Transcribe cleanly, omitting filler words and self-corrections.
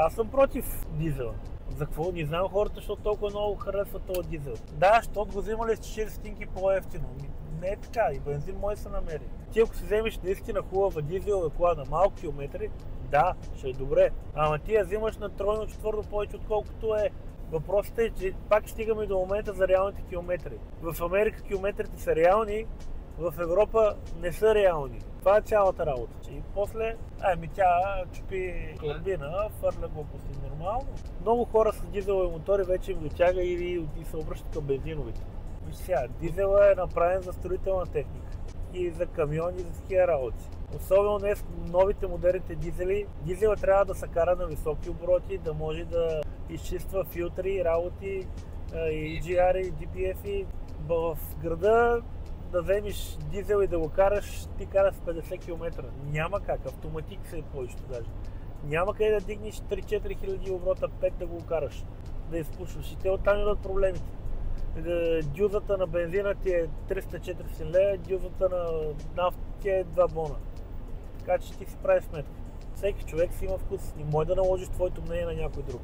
Аз съм против дизела. За какво? Не знам хората, защото толкова много харесват този дизел. Да, защото го взимали с 40 стотинки по-евтино. Не е така, и бензин може да се намери. Ти ако си вземеш наистина хубава дизел, кола на малко километри, да, ще е добре. Ама ти я взимаш на тройно, четвърто повече, отколкото е. Въпросът е, че пак стигаме до момента за реалните километри. В Америка километрите са реални, в Европа не са реални. Това е цялата работа. И после, тя чупи турбина, фърля глупости нормално. Много хора с дизелови мотори вече им дотяга и се обръщат към бензиновите. Виж сега, дизела е направен за строителна техника и за камиони, и за такива работи. Особено днес новите модерните дизели, дизела трябва да се кара на високи обороти, да може да изчиства филтри, работи, и GR, и DPF. В града да вземеш дизел и да го караш, ти караш с 50 км. Няма как, автоматик се е повечето даже. Няма къде да дигнеш 3-4 хиляди оборота, 5 да го караш, да изпушваш. И те оттам идват проблемите. Дюзата на бензина ти е 300-400 лева, дюзата на нафта ти е 2 бона. Така че ти си прави сметка. Всеки човек си има вкус. Не може да наложиш твоето мнение на някой друг.